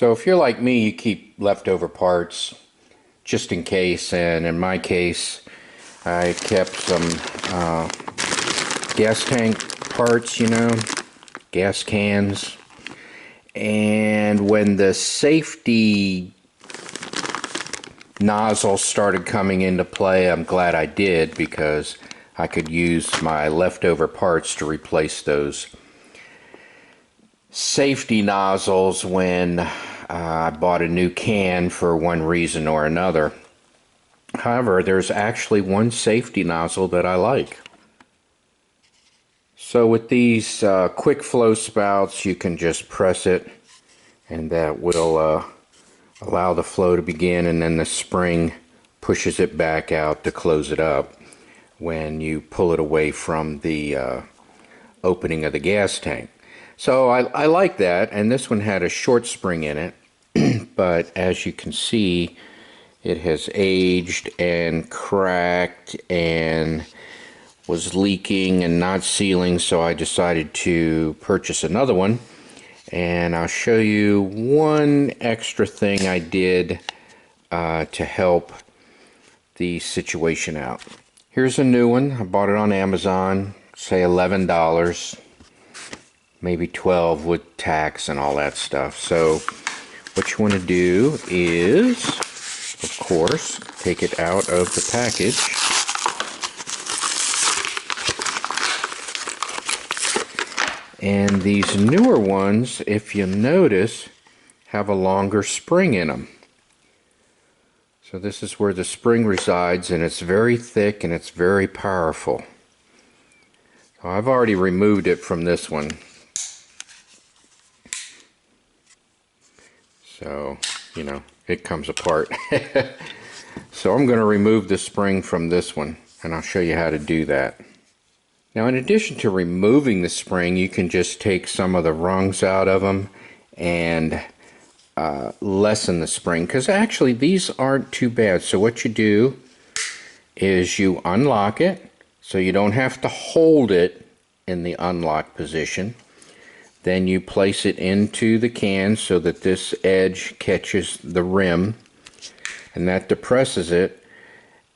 So if you're like me, you keep leftover parts just in case, and in my case, I kept some gas tank parts, gas cans. And when the safety nozzle started coming into play, I'm glad I did, because I could use my leftover parts to replace those safety nozzles when I bought a new can for one reason or another. However, there's actually one safety nozzle that I like. So with these quick flow spouts, you can just press it, and that will allow the flow to begin, and then the spring pushes it back out to close it up when you pull it away from the opening of the gas tank. So I like that, and this one had a short spring in it, but as you can see, it has aged and cracked and was leaking and not sealing, so I decided to purchase another one. And I'll show you one extra thing I did to help the situation out. Here's a new one. I bought it on Amazon, say $11, maybe $12 with tax and all that stuff. So what you want to do is, of course, take it out of the package. And these newer ones, if you notice, have a longer spring in them. So this is where the spring resides, and it's very thick and it's very powerful. So I've already removed it from this one. So, it comes apart. So I'm going to remove the spring from this one, and I'll show you how to do that. Now, in addition to removing the spring, you can just take some of the rungs out of them and lessen the spring, because actually these aren't too bad. So what you do is you unlock it, so you don't have to hold it in the unlock position. Then you place it into the can so that this edge catches the rim, and that depresses it.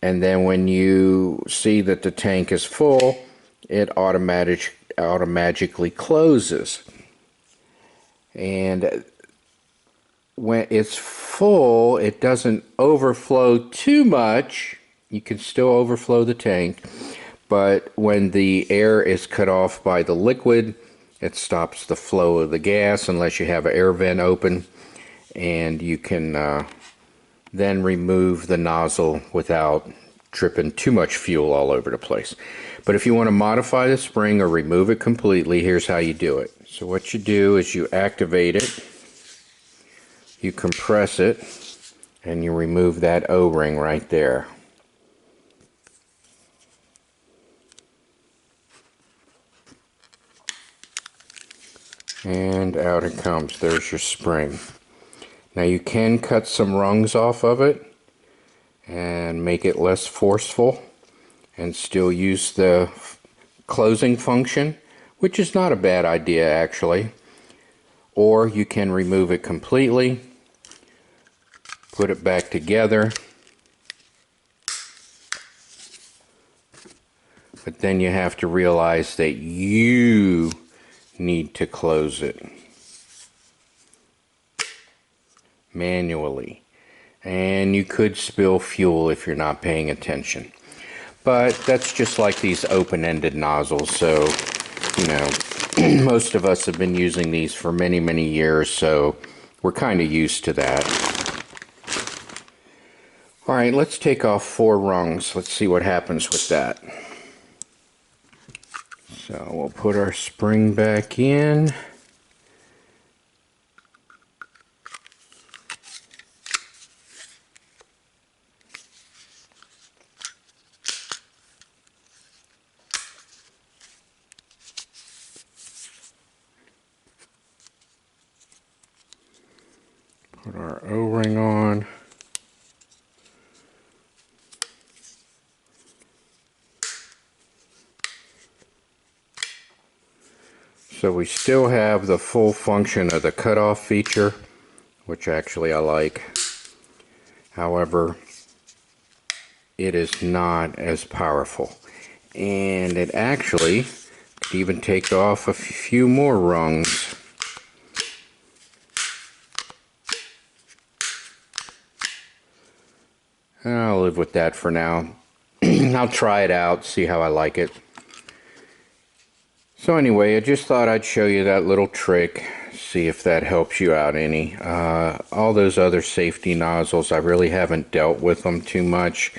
And then when you see that the tank is full, it automatically closes. And when it's full, it doesn't overflow too much. You can still overflow the tank, but when the air is cut off by the liquid, it stops the flow of the gas unless you have an air vent open, and you can then remove the nozzle without dripping too much fuel all over the place. But if you want to modify the spring or remove it completely, here's how you do it. So what you do is you activate it, you compress it, and you remove that O-ring right there. And out it comes. There's your spring. Now you can cut some rungs off of it and make it less forceful and still use the closing function, which is not a bad idea actually. Or you can remove it completely, put it back together, but then you have to realize that you need to close it manually, and you could spill fuel if you're not paying attention. But that's just like these open-ended nozzles, so most of us have been using these for many years, so we're kind of used to that. Alright, let's take off 4 rungs. Let's see what happens with that. So we'll put our spring back in. Put our O-ring on. So we still have the full function of the cutoff feature which actually I like. However, it is not as powerful. And it actually could even take off a few more rungs. I'll live with that for now. I'll try it out, see how I like it. So anyway, I just thought I'd show you that little trick, see if that helps you out any. All those other safety nozzles, I really haven't dealt with them too much.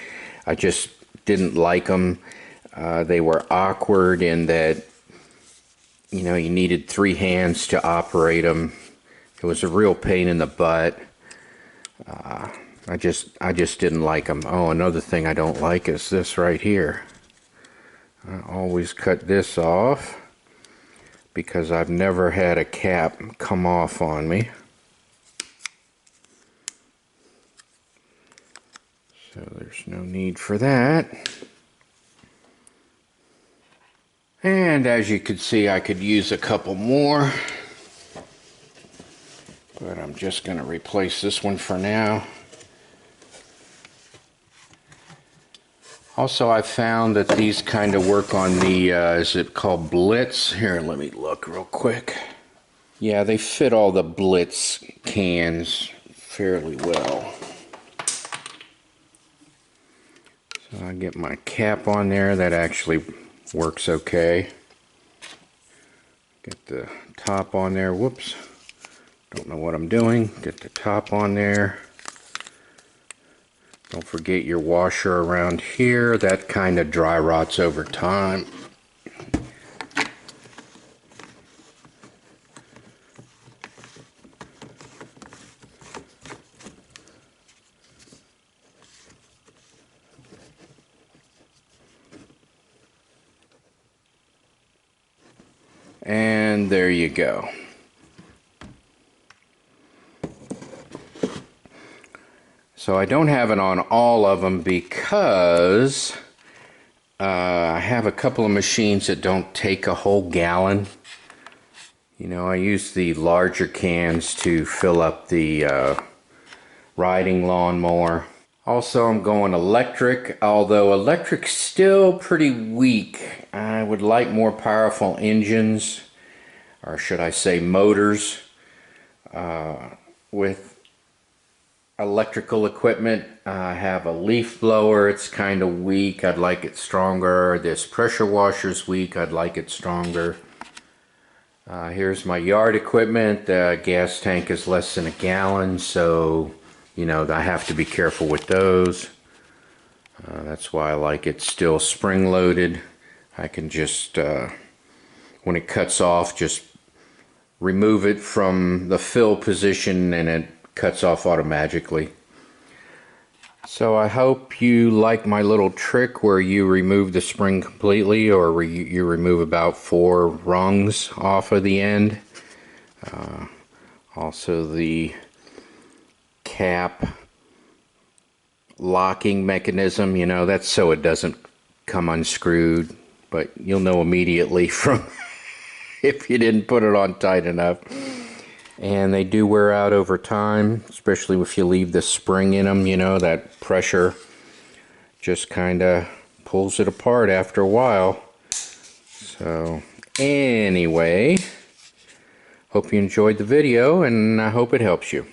I just didn't like them. They were awkward in that, you know, you needed 3 hands to operate them. It was a real pain in the butt. I just didn't like them. Oh, another thing I don't like is this right here. I always cut this off because I've never had a cap come off on me. So there's no need for that. And as you can see, I could use a couple more, but I'm just going to replace this one for now. Also, I found that these kind of work on the, is it called Blitz? Here, let me look real quick. Yeah, they fit all the Blitz cans fairly well. So I get my cap on there, that actually works okay. Get the top on there, whoops. Don't know what I'm doing. Get the top on there. Don't forget your washer around here. That kind of dry rots over time. And there you go. So I don't have it on all of them because I have a couple of machines that don't take a whole gallon. You know, I use the larger cans to fill up the riding lawnmower. Also, I'm going electric, although electric's still pretty weak. I would like more powerful engines, or should I say motors, with electrical equipment. I have a leaf blower, it's kind of weak, I'd like it stronger. This pressure washer's weak, I'd like it stronger. Here's my yard equipment. The gas tank is less than a gallon, so you know I have to be careful with those. That's why I like it still spring loaded. I can just, when it cuts off, just remove it from the fill position and it cuts off automatically. So I hope you like my little trick where you remove the spring completely, or you remove about 4 rungs off of the end. Also the cap locking mechanism, you know, that's so it doesn't come unscrewed, but you'll know immediately from if you didn't put it on tight enough. And they do wear out over time, especially if you leave the spring in them, you know, that pressure just kind of pulls it apart after a while. So anyway, hope you enjoyed the video and I hope it helps you.